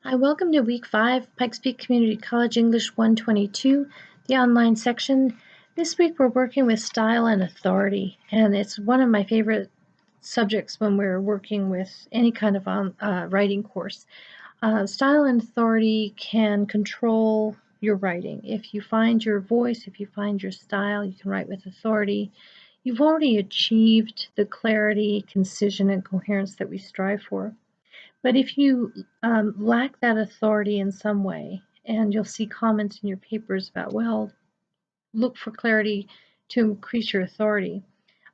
Hi, welcome to week 5, Pikes Peak Community College English 122, the online section. This week we're working with style and authority, and it's one of my favorite subjects when we're working with any kind of writing course. Style and authority can control your writing. If you find your voice, if you find your style, you can write with authority. You've already achieved the clarity, concision, and coherence that we strive for. But if you lack that authority in some way, and you'll see comments in your papers about, well, look for clarity to increase your authority.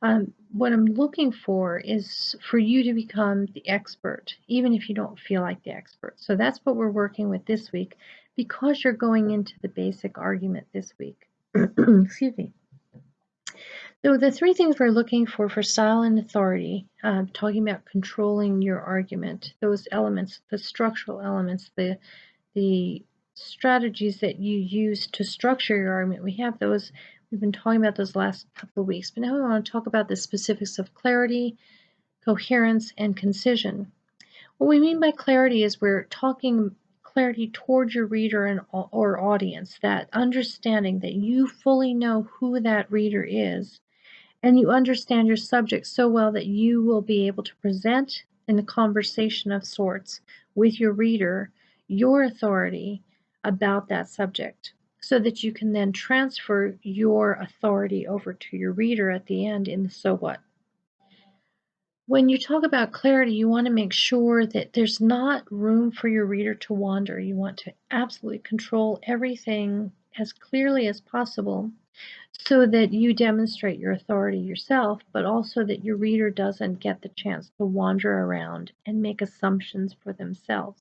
What I'm looking for is for you to become the expert, even if you don't feel like the expert. So that's what we're working with this week, because you're going into the basic argument this week. Excuse me. So the three things we're looking for style and authority, talking about controlling your argument, those elements, the structural elements, the strategies that you use to structure your argument. We have those. We've been talking about those last couple of weeks, but now we want to talk about the specifics of clarity, coherence, and concision. What we mean by clarity is we're talking clarity towards your reader and or audience, that understanding that you fully know who that reader is, and you understand your subject so well that you will be able to present in a conversation of sorts with your reader your authority about that subject, so that you can then transfer your authority over to your reader at the end in the so what. When you talk about clarity, you want to make sure that there's not room for your reader to wander. You want to absolutely control everything as clearly as possible, so that you demonstrate your authority yourself, but also that your reader doesn't get the chance to wander around and make assumptions for themselves.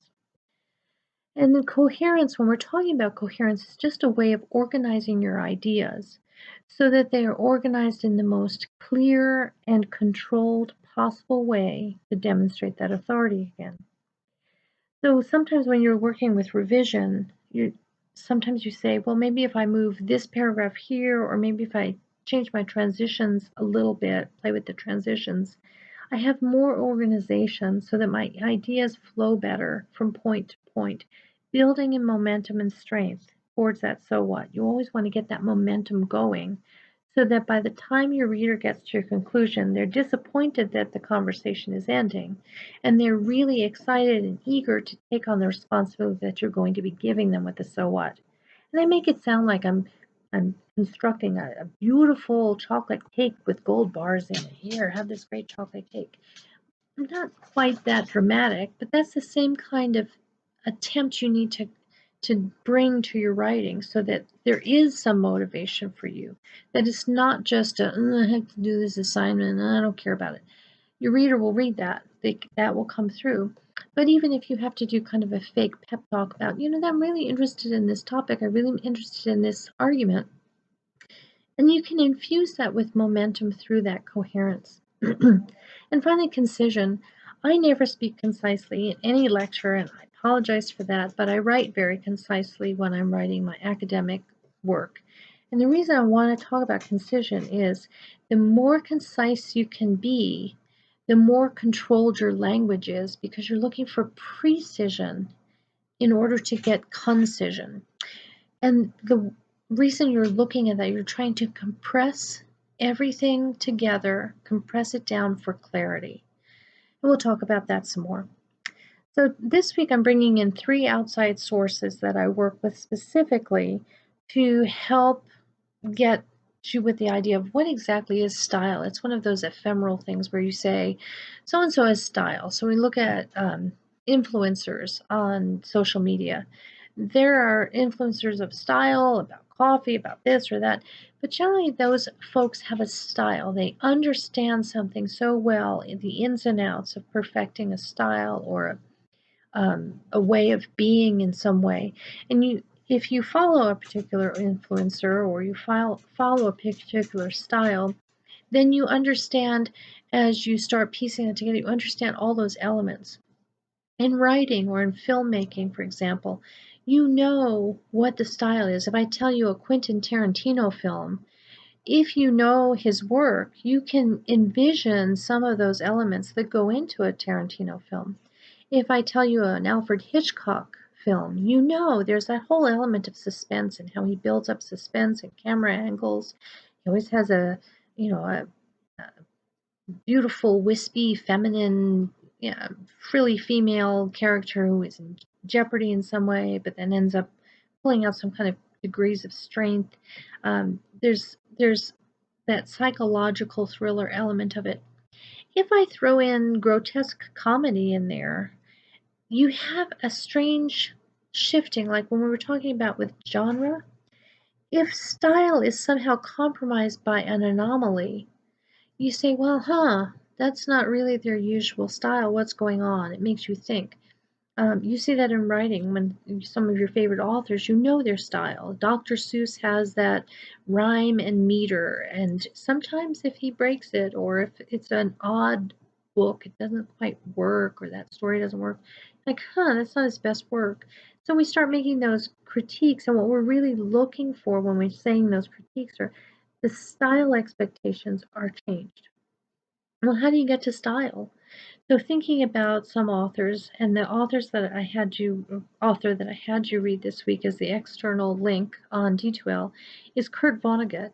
And then coherence, when we're talking about coherence, is just a way of organizing your ideas so that they are organized in the most clear and controlled possible way to demonstrate that authority again. So sometimes when you're working with revision, sometimes you say, well, maybe if I move this paragraph here, or maybe if I change my transitions a little bit, play with the transitions, I have more organization so that my ideas flow better from point to point, building in momentum and strength towards that so what. You always want to get that momentum going, so that by the time your reader gets to your conclusion, they're disappointed that the conversation is ending, and they're really excited and eager to take on the responsibility that you're going to be giving them with the so what. And I make it sound like I'm constructing a beautiful chocolate cake with gold bars in it. Here, have this great chocolate cake. I'm not quite that dramatic, but that's the same kind of attempt you need to bring to your writing, so that there is some motivation for you. That it's not just a, I have to do this assignment and I don't care about it. Your reader will read that. That will come through. But even if you have to do kind of a fake pep talk about, I'm really interested in this topic, I'm really interested in this argument, and you can infuse that with momentum through that coherence. And finally, concision. I never speak concisely in any lecture, and I apologize for that, but I write very concisely when I'm writing my academic work. And the reason I want to talk about concision is the more concise you can be, the more controlled your language is, because you're looking for precision in order to get concision. And the reason you're looking at that, you're trying to compress everything together, compress it down for clarity. And we'll talk about that some more. So this week I'm bringing in 3 outside sources that I work with specifically to help get you with the idea of what exactly is style. It's one of those ephemeral things where you say, so-and-so has style. So we look at influencers on social media. There are influencers of style, about coffee, about this or that, but generally those folks have a style. They understand something so well, in the ins and outs of perfecting a style or a way of being in some way. And if you follow a particular influencer, or you follow a particular style, then you understand, as you start piecing it together, you understand all those elements. In writing or in filmmaking, for example, you know what the style is. If I tell you a Quentin Tarantino film, if you know his work, you can envision some of those elements that go into a Tarantino film. If I tell you an Alfred Hitchcock film, you know there's that whole element of suspense and how he builds up suspense and camera angles. He always has a beautiful, wispy, feminine, frilly female character who is in jeopardy in some way, but then ends up pulling out some kind of degrees of strength. There's that psychological thriller element of it. If I throw in grotesque comedy in there, you have a strange shifting, like when we were talking about with genre. If style is somehow compromised by an anomaly, you say, well, that's not really their usual style. What's going on? It makes you think. You see that in writing when some of your favorite authors, you know their style. Dr. Seuss has that rhyme and meter, and sometimes if he breaks it or if it's an odd book, it doesn't quite work or that story doesn't work, like, that's not his best work. So we start making those critiques, and what we're really looking for when we're saying those critiques are the style expectations are changed. Well, how do you get to style? So thinking about some authors, and the author that I had you read this week as the external link on D2L is Kurt Vonnegut.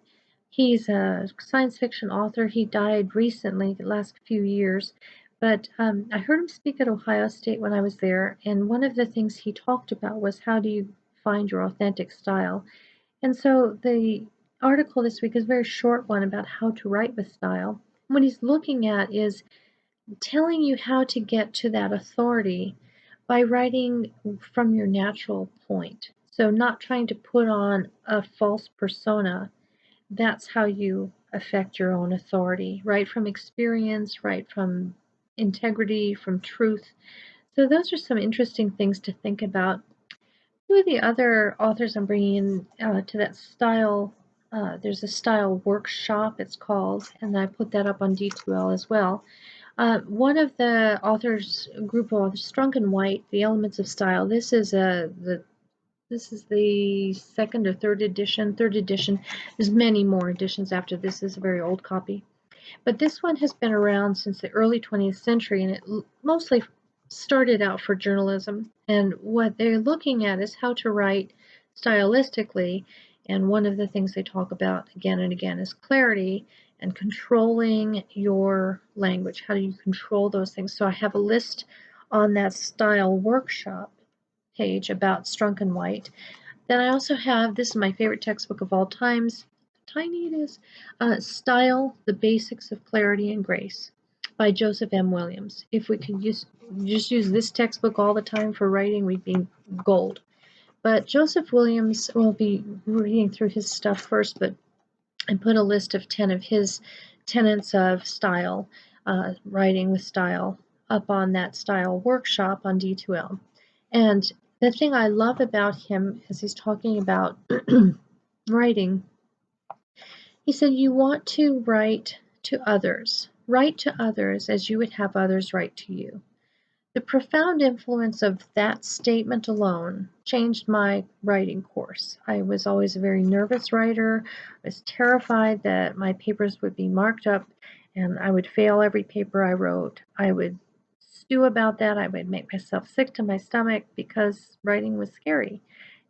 He's a science fiction author. He died recently, the last few years, but I heard him speak at Ohio State when I was there, and one of the things he talked about was how do you find your authentic style. And so the article this week is a very short one about how to write with style. What he's looking at is telling you how to get to that authority by writing from your natural point. So, not trying to put on a false persona. That's how you affect your own authority. Write from experience, write from integrity, from truth. So, those are some interesting things to think about. Two of the other authors I'm bringing in to that style, there's a style workshop, it's called, and I put that up on D2L as well. One of the authors, group of authors, Strunk and White, The Elements of Style. This is the second or third edition. Third edition. There's many more editions after this. This is a very old copy. But this one has been around since the early 20th century, and it mostly started out for journalism. And what they're looking at is how to write stylistically. And one of the things they talk about again and again is clarity and controlling your language. How do you control those things? So I have a list on that style workshop page about Strunk and White. Then I also have, this is my favorite textbook of all times, tiny it is, Style, The Basics of Clarity and Grace by Joseph M. Williams. If we could just use this textbook all the time for writing, we'd be gold. But Joseph Williams, we'll be reading through his stuff first, but I put a list of 10 of his tenets of style, writing with style, up on that style workshop on D2L. And the thing I love about him as he's talking about writing, he said, you want to write to others. Write to others as you would have others write to you. The profound influence of that statement alone changed my writing course. I was always a very nervous writer. I was terrified that my papers would be marked up and I would fail every paper I wrote. I would stew about that. I would make myself sick to my stomach because writing was scary.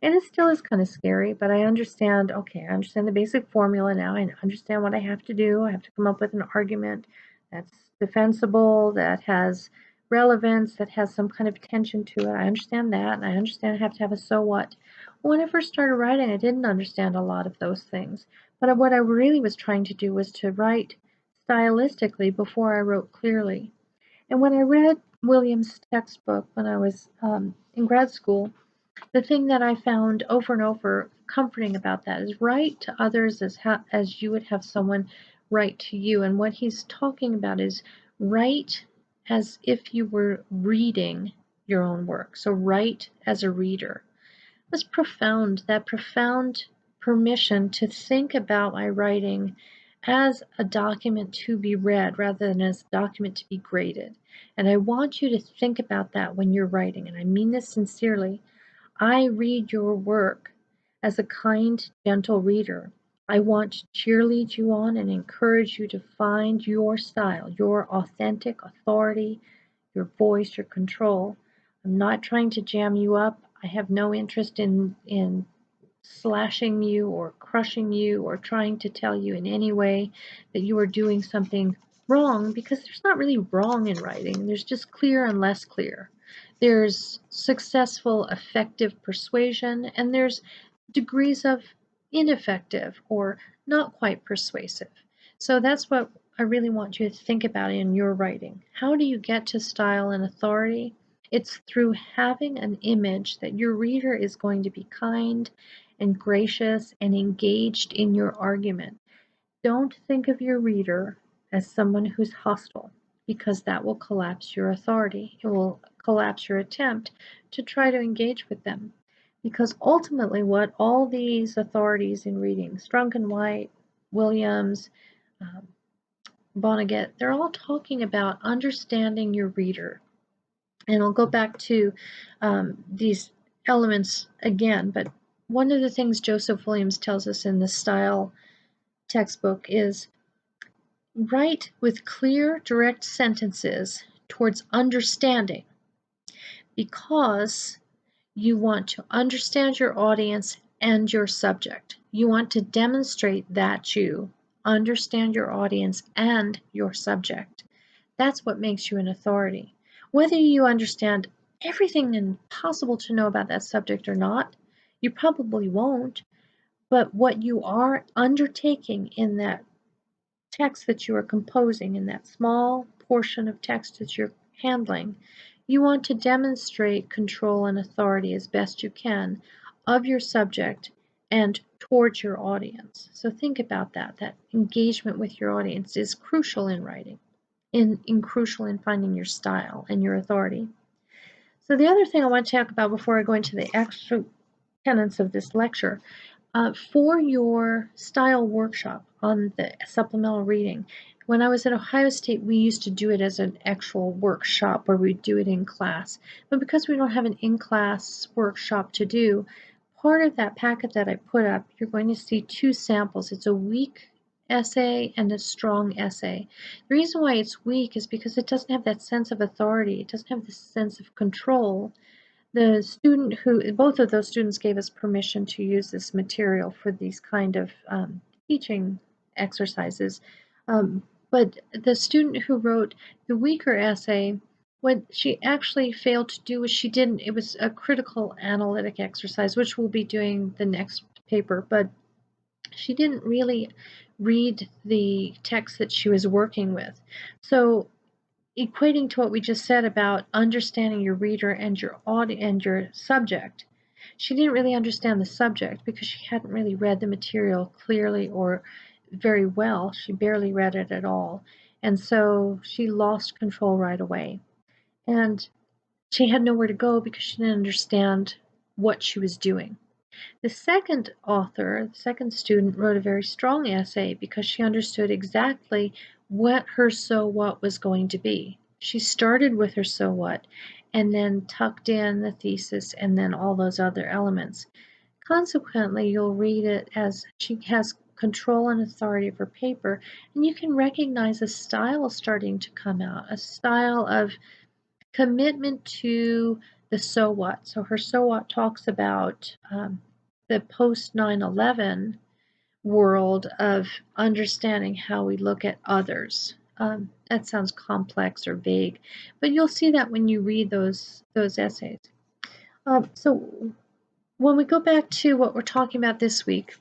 And it still is kind of scary, but I understand, okay, I understand the basic formula now. I understand what I have to do. I have to come up with an argument that's defensible, that has relevance, that has some kind of tension to it. I understand that, and I understand I have to have a so what. When I first started writing, I didn't understand a lot of those things. But what I really was trying to do was to write stylistically before I wrote clearly. And when I read Williams' textbook when I was in grad school, the thing that I found over and over comforting about that is write to others as you would have someone write to you. And what he's talking about is write as if you were reading your own work. So write as a reader. That's profound, that profound permission to think about my writing as a document to be read rather than as a document to be graded. And I want you to think about that when you're writing, and I mean this sincerely. I read your work as a kind, gentle reader. I want to cheerlead you on and encourage you to find your style, your authentic authority, your voice, your control. I'm not trying to jam you up. I have no interest in slashing you or crushing you or trying to tell you in any way that you are doing something wrong, because there's not really wrong in writing. There's just clear and less clear. There's successful, effective persuasion, and there's degrees of ineffective or not quite persuasive. So that's what I really want you to think about in your writing. How do you get to style and authority? It's through having an image that your reader is going to be kind and gracious and engaged in your argument. Don't think of your reader as someone who's hostile, because that will collapse your authority. It will collapse your attempt to try to engage with them. Because ultimately, what all these authorities in reading, Strunk and White, Williams, um, Vonnegut, they're all talking about understanding your reader. And I'll go back to these elements again, but one of the things Joseph Williams tells us in the style textbook is write with clear, direct sentences towards understanding, because you want to understand your audience and your subject. You want to demonstrate that you understand your audience and your subject. That's what makes you an authority. Whether you understand everything possible to know about that subject or not, you probably won't. But what you are undertaking in that text that you are composing, in that small portion of text that you're handling, you want to demonstrate control and authority as best you can of your subject and towards your audience. So think about that. That engagement with your audience is crucial in writing, in crucial in finding your style and your authority. So the other thing I want to talk about before I go into the actual tenets of this lecture, for your style workshop on the supplemental reading, when I was at Ohio State, we used to do it as an actual workshop where we'd do it in class. But because we don't have an in-class workshop to do, part of that packet that I put up, you're going to see two samples. It's a weak essay and a strong essay. The reason why it's weak is because it doesn't have that sense of authority. It doesn't have the sense of control. The student both of those students gave us permission to use this material for these kind of teaching exercises. But the student who wrote the weaker essay, what she actually failed to do was it was a critical analytic exercise, which we'll be doing the next paper, but she didn't really read the text that she was working with. So equating to what we just said about understanding your reader and your and your subject, she didn't really understand the subject because she hadn't really read the material clearly or very well. She barely read it at all. And so she lost control right away. And she had nowhere to go because she didn't understand what she was doing. The second author, the second student, wrote a very strong essay because she understood exactly what her so what was going to be. She started with her so what and then tucked in the thesis and then all those other elements. Consequently, you'll read it as she has control and authority of her paper, and you can recognize a style starting to come out, a style of commitment to the so what. So her so what talks about the post 9/11 world of understanding how we look at others. That sounds complex or vague, but you'll see that when you read those essays. So when we go back to what we're talking about this week,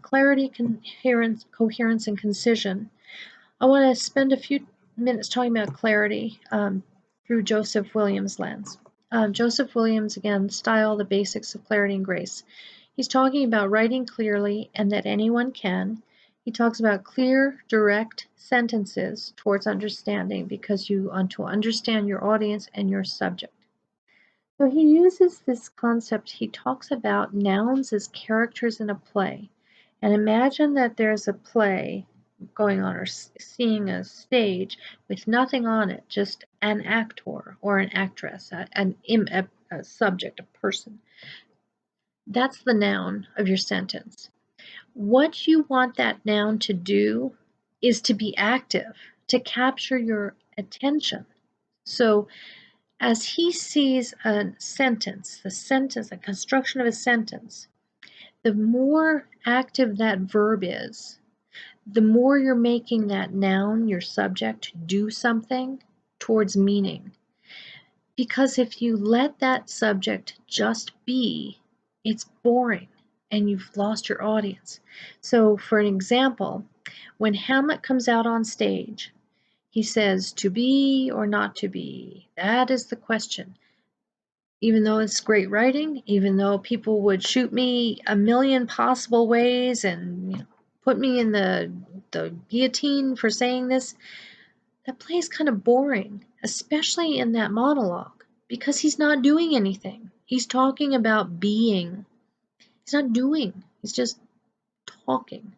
clarity, coherence, and concision, I want to spend a few minutes talking about clarity through Joseph Williams' lens. Joseph Williams, again, style, the basics of clarity and grace. He's talking about writing clearly and that anyone can. He talks about clear, direct sentences towards understanding because you want to understand your audience and your subject. So he uses this concept. He talks about nouns as characters in a play. And imagine that there's a play going on or seeing a stage with nothing on it, just an actor or an actress, a subject, a person. That's the noun of your sentence. What you want that noun to do is to be active, to capture your attention. So as he sees a sentence, a construction of a sentence, the more active that verb is, the more you're making that noun, your subject, do something towards meaning. Because if you let that subject just be, it's boring and you've lost your audience. So, for an example, when Hamlet comes out on stage, he says, "To be or not to be? That is the question." Even though it's great writing, even though people would shoot me a million possible ways and put me in the guillotine for saying this, that play is kind of boring, especially in that monologue, because he's not doing anything. He's talking about being. He's not doing. He's just talking.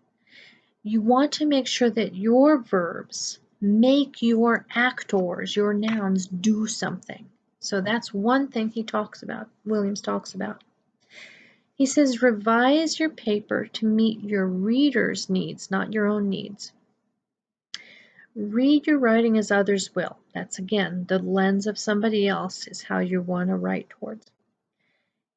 You want to make sure that your verbs make your actors, your nouns, do something. So that's one thing Williams talks about. He says, revise your paper to meet your reader's needs, not your own needs. Read your writing as others will. That's, again, the lens of somebody else is how you want to write towards.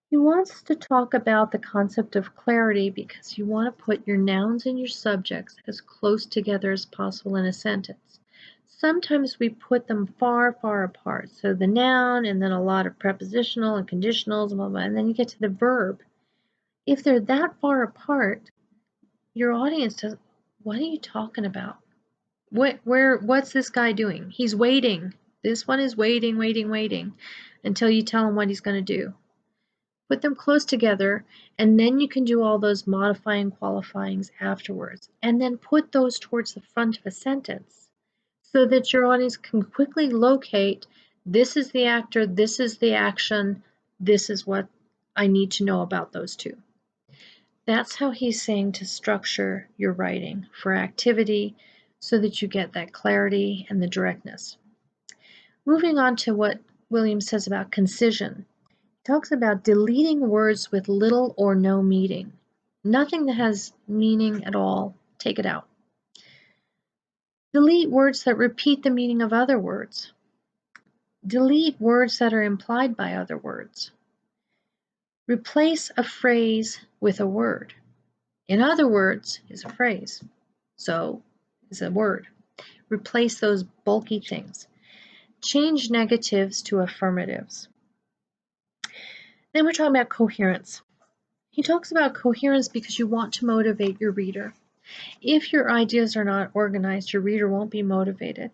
He wants to talk about the concept of clarity because you want to put your nouns and your subjects as close together as possible in a sentence. Sometimes we put them far, far apart. So the noun and then a lot of prepositional and conditionals, blah, blah, and then you get to the verb. If they're that far apart, your audience says, "What are you talking about? What's this guy doing? He's waiting. This one is waiting, waiting, waiting until you tell him what he's going to do." Put them close together, and then you can do all those modifying qualifyings afterwards, and then put those towards the front of a sentence so that your audience can quickly locate, this is the actor, this is the action, this is what I need to know about those two. That's how he's saying to structure your writing for activity so that you get that clarity and the directness. Moving on to what Williams says about concision. He talks about deleting words with little or no meaning. Nothing that has meaning at all, take it out. Delete words that repeat the meaning of other words. Delete words that are implied by other words. Replace a phrase with a word. In other words is a phrase. So is a word. Replace those bulky things. Change negatives to affirmatives. Then we're talking about coherence. He talks about coherence because you want to motivate your reader. If your ideas are not organized, your reader won't be motivated.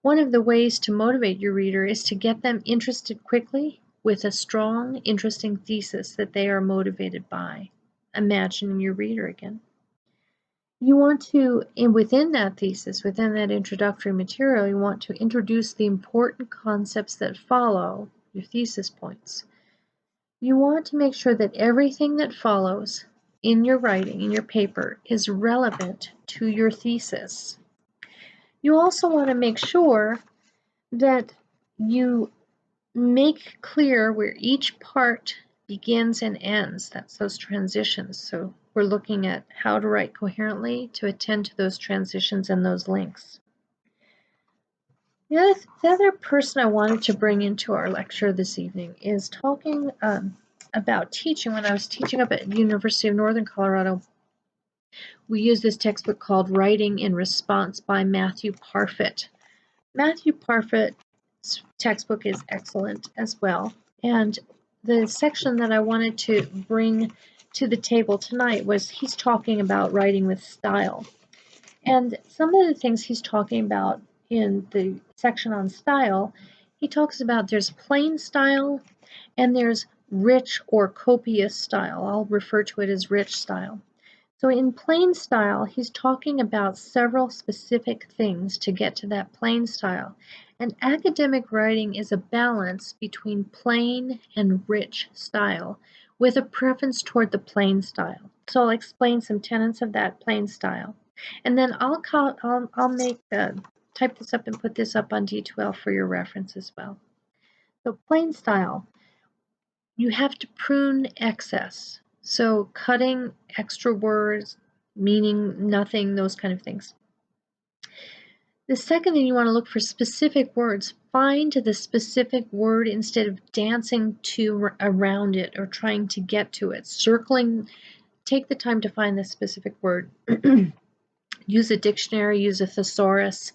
One of the ways to motivate your reader is to get them interested quickly with a strong, interesting thesis that they are motivated by. Imagine your reader again. You want to, within that thesis, within that introductory material, you want to introduce the important concepts that follow your thesis points. You want to make sure that everything that follows in your writing, in your paper, is relevant to your thesis. You also want to make sure that you make clear where each part begins and ends. That's those transitions. So we're looking at how to write coherently to attend to those transitions and those links. The other person I wanted to bring into our lecture this evening is talking about teaching. When I was teaching up at the University of Northern Colorado, we used this textbook called Writing in Response by Matthew Parfit. Matthew Parfit's textbook is excellent as well. And the section that I wanted to bring to the table tonight was he's talking about writing with style. And some of the things he's talking about in the section on style, he talks about there's plain style and there's rich or copious style. I'll refer to it as rich style. So in plain style, he's talking about several specific things to get to that plain style. And academic writing is a balance between plain and rich style with a preference toward the plain style. So I'll explain some tenets of that plain style. And then I'll type this up and put this up on D2L for your reference as well. So plain style, you have to prune excess. So cutting extra words, meaning nothing, those kind of things. The second thing, you want to look for specific words. Find the specific word instead of dancing around it or trying to get to it. Circling, take the time to find the specific word. Use a dictionary, use a thesaurus.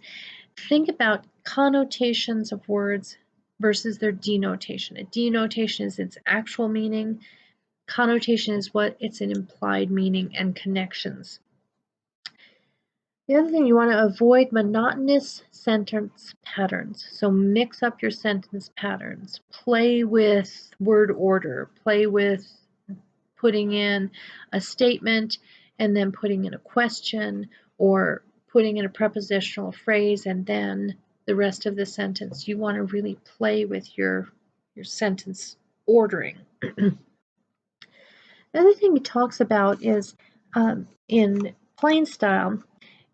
Think about connotations of words versus their denotation. A denotation is its actual meaning. Connotation is what it's an implied meaning and connections. The other thing, you want to avoid monotonous sentence patterns. So mix up your sentence patterns. Play with word order. Play with putting in a statement and then putting in a question, or putting in a prepositional phrase and then the rest of the sentence. You want to really play with your sentence ordering. The other thing he talks about is in plain style,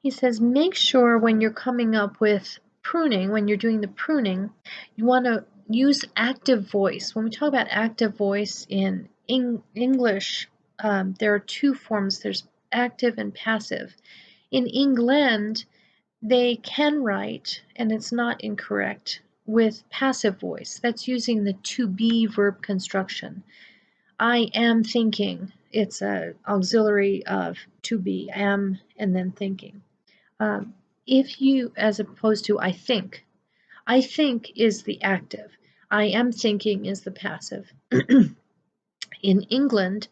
he says, make sure when you're coming up with pruning, when you're doing the pruning, you want to use active voice. When we talk about active voice in English, there are two forms. There's active and passive. In England, they can write, and it's not incorrect, with passive voice. That's using the to be verb construction. I am thinking. It's an auxiliary of to be, am, and then thinking. If you, as opposed to I think is the active. I am thinking is the passive. In England,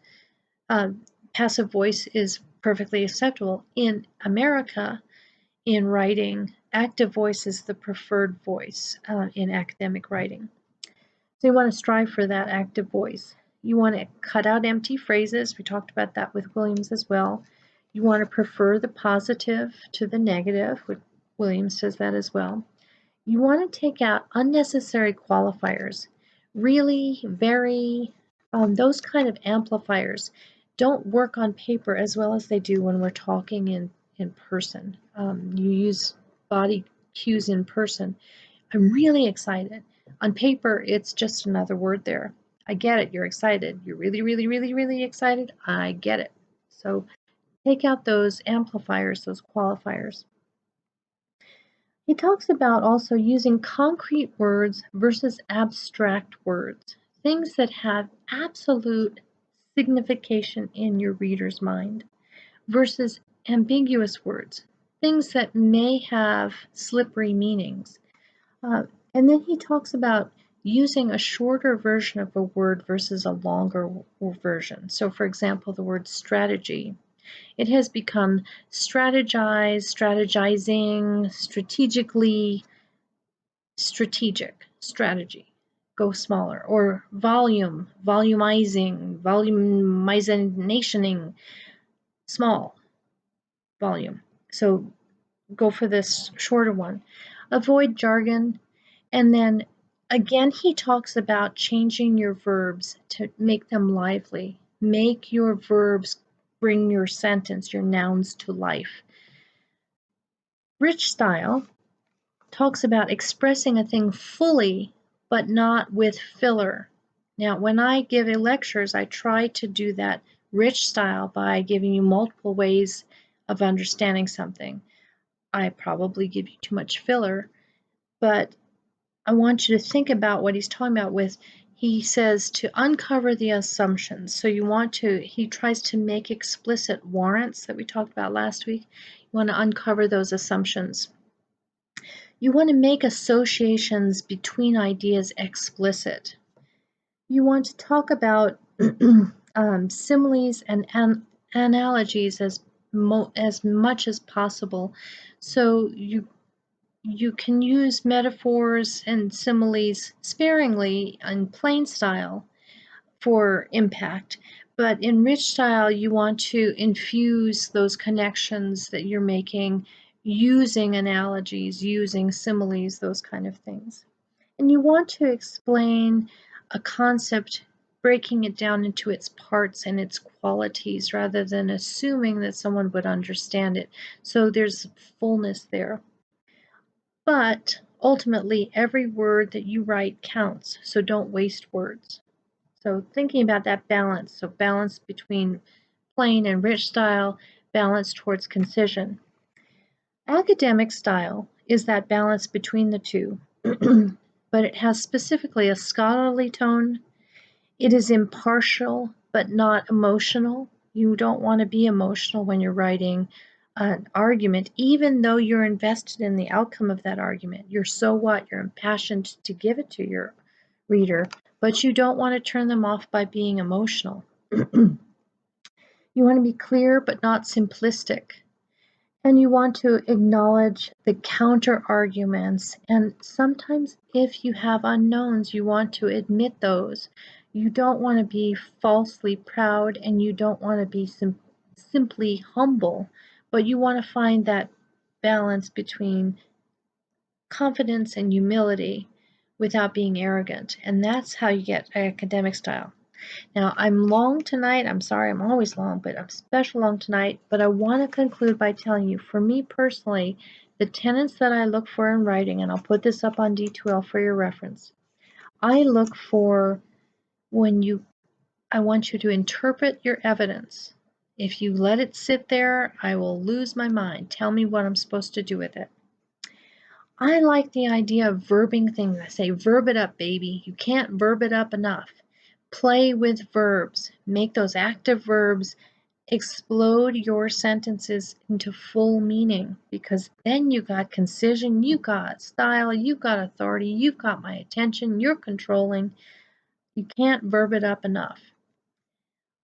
passive voice is perfectly acceptable. In America, in writing, active voice is the preferred voice in academic writing. So you want to strive for that active voice. You want to cut out empty phrases. We talked about that with Williams as well. You want to prefer the positive to the negative. Williams says that as well. You want to take out unnecessary qualifiers. Really, very, those kind of amplifiers don't work on paper as well as they do when we're talking in person. You use body cues in person. I'm really excited. On paper, it's just another word there. I get it. You're excited. You're really, really, really, really excited. I get it. So take out those amplifiers, those qualifiers. He talks about also using concrete words versus abstract words, things that have absolute signification in your reader's mind, versus ambiguous words, things that may have slippery meanings. And then he talks about using a shorter version of a word versus a longer version. So, for example, the word strategy. It has become strategize, strategizing, strategically, strategic, strategy. Go smaller. Or volume, volumizing, volumizationing, small volume. So go for this shorter one. Avoid jargon. And then again, he talks about changing your verbs to make them lively. Make your verbs bring your sentence, your nouns to life. Rich style talks about expressing a thing fully, but not with filler. Now, when I give lectures, I try to do that rich style by giving you multiple ways of understanding something. I probably give you too much filler, but I want you to think about what he's talking about with, he says to uncover the assumptions. So he tries to make explicit warrants that we talked about last week. You want to uncover those assumptions. You want to make associations between ideas explicit. You want to talk about similes and analogies as much as possible. So you can use metaphors and similes sparingly in plain style for impact, but in rich style, you want to infuse those connections that you're making using analogies, using similes, those kind of things. And you want to explain a concept, breaking it down into its parts and its qualities rather than assuming that someone would understand it. So there's fullness there. But ultimately, every word that you write counts, so don't waste words. So thinking about that balance, so balance between plain and rich style, balance towards concision. Academic style is that balance between the two, but it has specifically a scholarly tone. It is impartial, but not emotional. You don't want to be emotional when you're writing an argument, even though you're invested in the outcome of that argument. You're so what? You're impassioned to give it to your reader, but you don't want to turn them off by being emotional. You want to be clear, but not simplistic. And you want to acknowledge the counter arguments. And sometimes, if you have unknowns, you want to admit those. You don't want to be falsely proud, and you don't want to be simply humble, but you want to find that balance between confidence and humility without being arrogant. And that's how you get academic style. Now, I'm long tonight. I'm sorry, I'm always long, but I'm special long tonight. But I want to conclude by telling you, for me personally, the tenets that I look for in writing, and I'll put this up on D2L for your reference. I look for I want you to interpret your evidence. If you let it sit there, I will lose my mind. Tell me what I'm supposed to do with it. I like the idea of verbing things. I say, verb it up, baby. You can't verb it up enough. Play with verbs. Make those active verbs explode your sentences into full meaning, because then you got concision, you got style, you got authority, you've got my attention, you're controlling. You can't verb it up enough.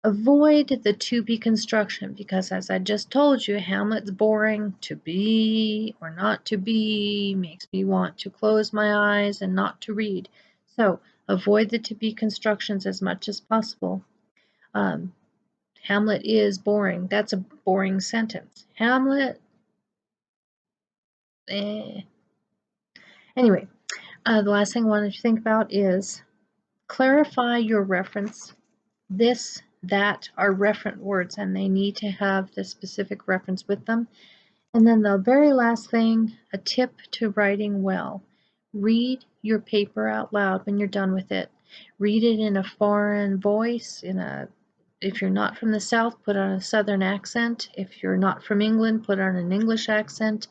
Avoid the to be construction, because as I just told you, Hamlet's boring. To be or not to be makes me want to close my eyes and not to read. So avoid the to be constructions as much as possible. Hamlet is boring. That's a boring sentence. Hamlet, eh. Anyway, the last thing I wanted to think about is clarify your reference. This, that are referent words, and they need to have the specific reference with them. And then the very last thing, a tip to writing well. Read your paper out loud when you're done with it. Read it in a foreign voice, if you're not from the South, put on a Southern accent. If you're not from England, put on an English accent.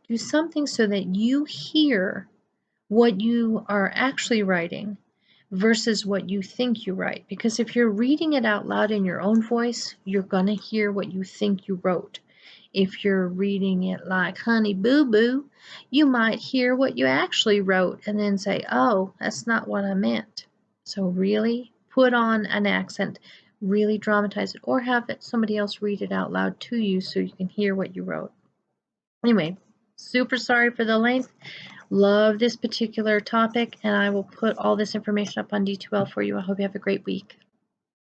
Do something so that you hear what you are actually writing versus what you think you write. Because if you're reading it out loud in your own voice, you're going to hear what you think you wrote. If you're reading it like Honey Boo Boo, you might hear what you actually wrote and then say, oh, that's not what I meant. So really put on an accent, really dramatize it, or have somebody else read it out loud to you so you can hear what you wrote. Anyway, super sorry for the length. Love this particular topic, and I will put all this information up on D2L for you. I hope you have a great week.